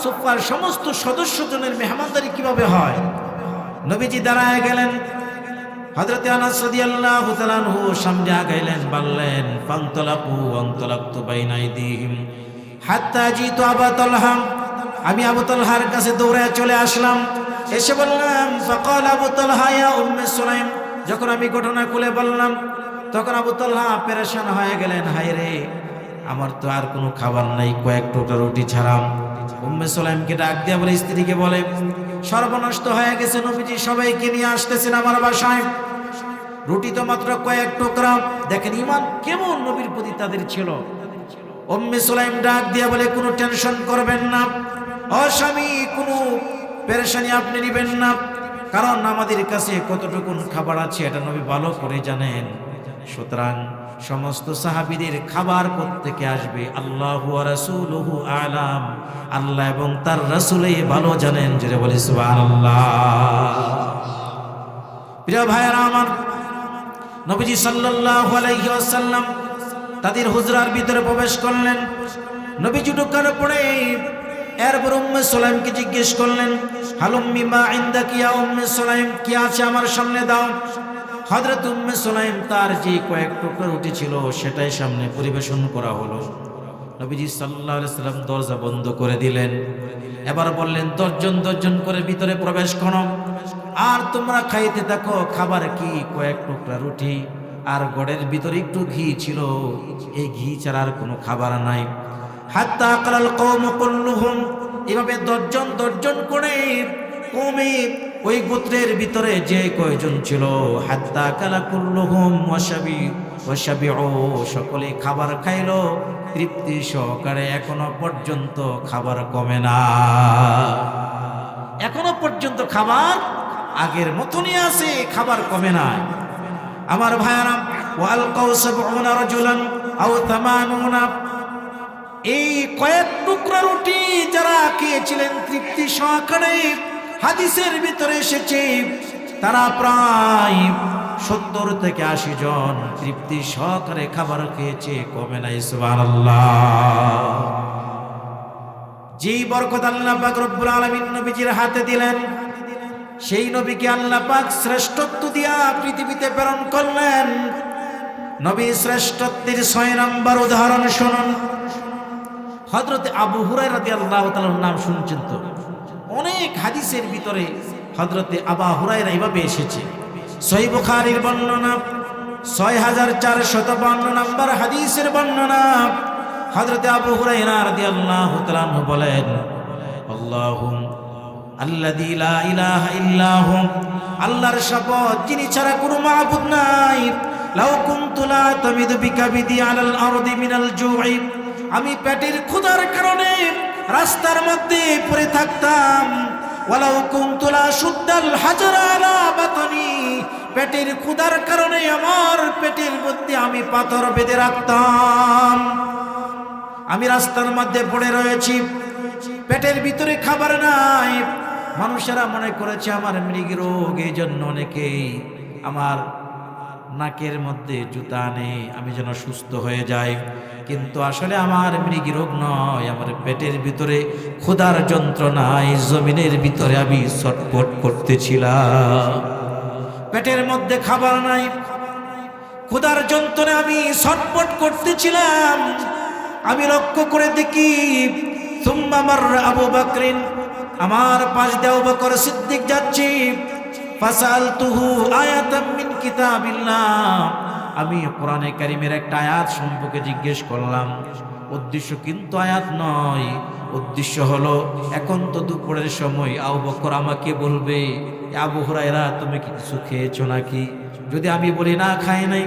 Speaker 1: সুফার সমস্ত সদস্যজনের মেহমানদারি কিভাবে হয়? নবীজি দাঁড়ায় গেলেন। হযরত আনাস রাদিয়াল্লাহু তাআলা আনহু সামনে আগাইলেন, বললেন ফান্তলাকতু বাইনা আইদিহিম হাত্তা জিতু আবু তালহা। আমি আবু তালহার কাছে দৌড়ে চলে আসলাম, এসে বললাম ফাকাল আবু তালহা ইয়া উম্মে সুলাইম। যখন আমি ঘটনা খুলে বললাম তখন আবু তালহা পেরেশান হয়ে গেলেন, হায় রে, আমার তো আর কোনো খাবার নাই, কয়েক টুকরা রুটি ছাড়াম। উম্মে সুলাইমকে ডাক দিয়া বলে, স্ত্রীকে বলে, সর্বনষ্ট হয়ে গেছে, নবীজি সবাইকে নিয়ে আসতেছেন আমার বাসায়, রুটি তো মাত্র কয়েক টুকরা। দেখেন ঈমান কেমন নবীর প্রতি তাদের ছিল। উম্মে সুলাইম ডাক দিয়া বলে, কোনো টেনশন করবেন না ও স্বামী, কোনো পেরেশানি আপনি নেবেন না, কারণ আমাদের কাছে কতটুকু খাবার আছে এটা নবী ভালো করে জানেন। সুতরাং সমস্ত সাহাবীদের খাবার কোত্থেকে আসবে আল্লাহু ওয়া রাসূলুহু আলাম, আল্লাহ এবং তার রাসূলই ভালো জানেন। জোরে বলি সুবহানাল্লাহ। প্রিয় ভাইরা আমার, নবীজি সাল্লাল্লাহু আলাইহি ওয়াসাল্লাম তাদের হুজরার ভিতরে প্রবেশ করলেন। নবীজি ঢোকার পরে এরপর উম্মে সুলাইমকে জিজ্ঞেস করলেন, হালুম্মি মা ইনদাকি ইয়া উম্মে সুলাইম, কি আছে আমার সামনে দাও। হযরত উম্মে সুলাইম তার যে কয়েক টুকরা রুটি ছিল সেটাই সামনে পরিবেশন করা হলো। নবীজি সাল্লাল্লাহু আলাইহি সাল্লাম দরজা বন্ধ করে দিলেন। এবার বললেন, দর্জন করে ভিতরে প্রবেশ করো, আর তোমরা খাইতে থাকো। খাবার কি? কয়েক টুকরা রুটি আর গড়ের ভিতরে একটু ঘি ছিল, এই ঘি ছাড়া আর কোনো খাবার নাই। হাত্তা আকালাল কওম কুল্লুহুম, এভাবে দর্জন করে কওমে ওই গোত্রের ভিতরে যে কয়জন ছিল, হাত্তা আকালা কুল্লুহুম ওয়াশাবিউ, সকলে খাবার খাইলো তৃপ্তি সহকারে। এখনো পর্যন্ত খাবার কমে না, এখনো পর্যন্ত খাবার আগের মতনই আছে, খাবার কমে না। আমার ভাইয়ারা, ওয়ালকাউ সাবউনা রাজুলান আও তামানুনা, এই কয়েক টুকরা রুটি যারা খেয়েছিলেন তৃপ্তি সহকারে, হাদিসের ভিতরে এসেছে তারা প্রায় 70 থেকে 80 জন তৃপ্তি সহকারে খাবার খেয়েছে, কমে নাই। সুবহানাল্লাহ। যেই বরকত আল্লাহ পাক রব্বুল আলামিন নবীজির হাতে দিলেন, সেই নবীকে আল্লাহ পাক শ্রেষ্ঠত্ব দিয়া পৃথিবীতে প্রেরণ করলেন। নবী শ্রেষ্ঠত্বের 6 নম্বর উদাহরণ শুনুন। হযরত আবু হুরায়রা রাদিয়াল্লাহু তাআলার নাম শুনছেন তো? অনেক হাদিসের ভিতরে হযরত আবু হুরায়রা এইভাবে এসেছে। সহিহ বুখারীর বর্ণনা 6452 নম্বর হাদিসের বর্ণনা। হযরত আবু হুরায়রা রাদিয়াল্লাহু তাআলা বলেন, আল্লাযী লা ইলাহা ইল্লাহু, আল্লাহর শপথ যিনি ছাড়া কোনো মাবুদ নাই, লাউ কুনতু লা তামিদু বিকাবিদি আলাল আরদি মিনাল জুই, আমি পেটের ক্ষুধার কারণে রাস্তার মধ্যে পড়ে থাকতাম, ওয়ালাউ কুনতু লা শুদ্দাল হাজারা আলা বাতনি, পেটের ক্ষুধার কারণে আমার পেটের মধ্যে আমি পাথর বেঁধে রাখতাম। আমি রাস্তার মধ্যে পড়ে রয়েছি, পেটের ভিতরে খাবার নাই, মানুষেরা মনে করেছে আমার মৃগ রোগ, এই জন্য অনেকেই আমার নাকের মধ্যে জুতা আনে আমি যেন সুস্থ হয়ে যাই, কিন্তু আসলে আমার মৃগ রোগ নয়, আমার পেটের ভিতরে ক্ষুধার যন্ত্রণায় জমিনের ভিতরে আমি ছটফট করতেছিলাম। পেটের মধ্যে খাবার নাই, ক্ষুধার যন্ত্রণায় আমি ছটফট করতেছিলাম। আমি লক্ষ্য করে দেখি সুম্মা মাররা আবু বকরিন, আমার পাশ দিয়ে আবু বকর সিদ্দিক যাচ্ছি। ফাসালতুহু আয়াতাম মিন কিতাবিল্লাহ, আমি কোরআনে কারীমের একটা আয়াত সম্পর্কে জিজ্ঞেস করলাম। উদ্দেশ্য কিন্তু আয়াত নয়, উদ্দেশ্য হলো এখন তো দুপুরের সময়, আবু বকর আমাকে বলবে, আবু হুরায়রা তুমি কি কিছু খেয়েছো নাকি? যদি আমি বলি না খাই নাই,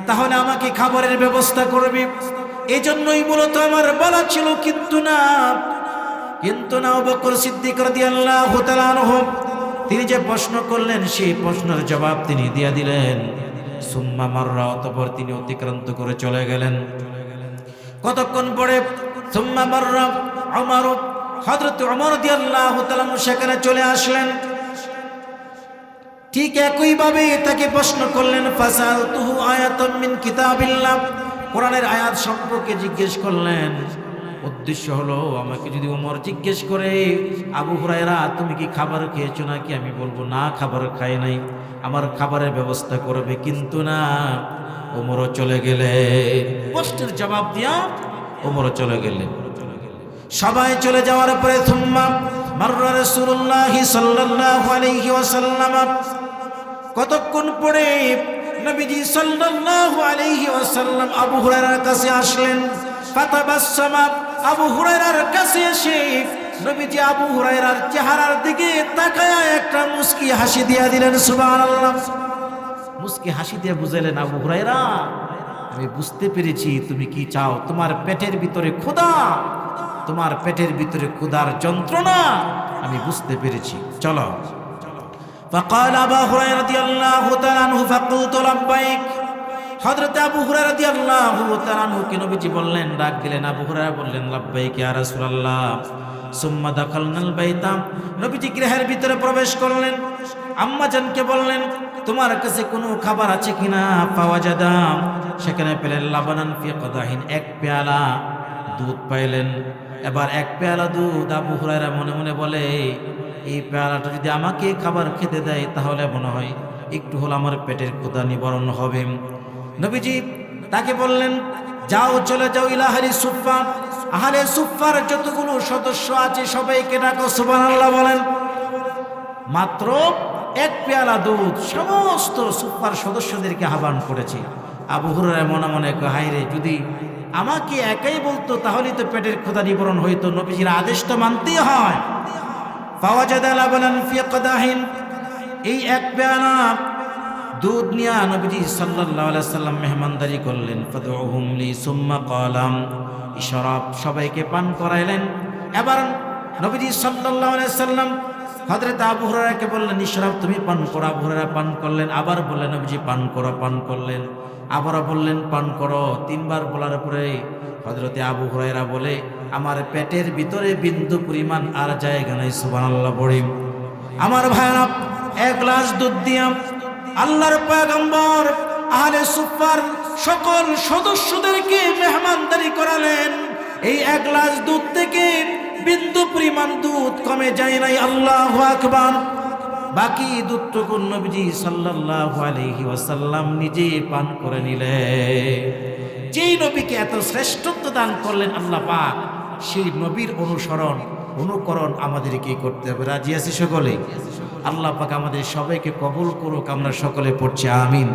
Speaker 1: তাহলে আমাকে খাবারের ব্যবস্থা করবে। এই জন্যই মূলত আমার বলা ছিল, কিন্তু না আবু বকর সিদ্দিক রাদিয়াল্লাহু তাআলা আনহু তিনি যে প্রশ্ন করলেন সেই প্রশ্নের জবাব তিনি দিয়ে দিলেন। সুম্মা মাররা, অতঃপর তিনি অতিক্রান্ত করে চলে গেলেন। কতক্ষণ পরে সুম্মা মাররা ওমর, হযরত ওমর রাদিয়াল্লাহু তাআলা সেখানে চলে আসলেন। ঠিক একই ভাবে তাকে প্রশ্ন করলেন, ফাসালতুহু আয়াতাম মিন কিতাবিল্লাহ, কোরআনের আয়াত সম্পর্কে জিজ্ঞেস করলেন। উদ্দেশ্য হলো আমাকে যদি ওমর জিজ্ঞেস করে, আবু হুরায়রা তুমি কি খাবার খেয়েছো নাকি, আমি বলবো না খাবার খাই নাই, আমার খাবারের ব্যবস্থা করবে। কিন্তু না, ওমরও চলে গেলেন। প্রশ্নের জবাব দিয়া ওমরও চলে গেলেন। সবাই চলে যাওয়ার পরে থুম্মা মাররা রাসূলুল্লাহ সাল্লাল্লাহু আলাইহি ওয়াসাল্লাম, কতক্ষণ পরে নবীজি সাল্লাল্লাহু আলাইহি ওয়াসাল্লাম আবু হুরায়রার কাছে আসলেন। ফাতাবাসসামা, আবু হুরায়রার কাছে এসে নবীজি আবু হুরায়রার চেহারার দিকে তাকায়া একটা মুস্কি হাসি দিয়া দিলেন। সুবহানাল্লাহ। মুস্কি হাসি দিয়ে বুঝালেন, আবু হুরায়রা আমি বুঝতে পেরেছি তুমি কি চাও, তোমার পেটের ভিতরে ক্ষুধা, তোমার পেটের ভিতরে ক্ষুধার যন্ত্রণা আমি বুঝতে পেরেছি, চলো। فقال أبو هريرة رضي الله تعالى عنه فقلت لبيك। হযরত আবু হুরায়রা রাদিয়াল্লাহু তাআলা আনহু কে নবীজি বললেন, ডাক দিলেন। আবু হুরায়রা বললেন, লাব্বাইক ইয়া রাসূলুল্লাহ। সুম্মা দাখালনাল বাইতা, নবীজি গৃহের ভিতরে প্রবেশ করলেন। আম্মা জানকে বললেন, তোমার কাছে কোনো খাবার আছে কিনা? ফাওয়াজাদা, সেখানে পেলেন লাবানান ফি কাদাহিন, এক পেয়ালা দুধ পাইলেন। এবার এক পেয়ালা দুধ। আবু হুরায়রা মনে মনে বলে, এই পেয়ালাটা যদি আমাকে খাবার খেতে দেয় তাহলে মনে হয় একটু হলো আমার পেটের ক্ষুধা নিবারণ হবে। নবীজি তাকে বললেন, যাও চলে যাও ইলা আহলি সুফফা, আহলে সুফফার যতগুলো সদস্য আছে সবাইকে ডাকো। সুবহানাল্লাহ বলেন। মাত্র এক পেয়ালা দুধ সমস্ত সুফফার সদস্যদেরকে আহ্বান করেছে। আবু হুরায়রা মনে মনে কয়, হায় রে, যদি আমাকে একাই বলতো তাহলে তো পেটের ক্ষুধা নিবারণ হইতো, নবীজির আদেশ তো মানতেই হয়। ফাওয়াজাদা লাবানান ফি কাদাহিন, এই এক পেয়ালা দুধ নিয়ে নবীজি সাল্লাল্লাহু আলাইহি সাল্লাম মেহমানদারি করলেন। ফাদউহুম লি সুম্মা ক্বালাম ইশরাব, সবাইকে পান করাইলেন। এবার নবীজি সাল্লাল্লাহু আলাইহি সাল্লাম হযরত আবু হুরায়রাকে বললেন, ইশরাব তুমি পান করো। আবু হুরায়রা পান করলেন। আবার বললেন, নবীজি পান করো, পান করলেন। আবার বললেন, পান করো। তিনবার বলার পরে হযরত আবু হুরায়রা বলে, আমার পেটের ভিতরে বিন্দু পরিমাণ আর জায়গা নাই। সুবহানাল্লাহ পড়ি। আমার ভাইরা, এক গ্লাস দুধ দিয়া আল্লাহর পয়গম্বর আহলে সুফফার সকল সদস্যদেরকে মেহমানদারি করালেন। এই এক গ্লাস দুধ থেকে বিন্দু পরিমাণ দুধ কমে যায় নাই। আল্লাহু আকবার। বাকি দুধটুকু নবীজি সাল্লাল্লাহু আলাইহি ওয়াসাল্লাম নিজে পান করে নিলেন। যেই নবীকে এত শ্রেষ্ঠত্ব দান করলেন আল্লাহ পাক, সেই নবীর অনুকরণ আমাদেরকে করতে হবে। রাজি আছি সকলে? আল্লাহ পাক আমাদের সবাইকে কবুল করুক। আমরা সকলে পড়ছি আমিন।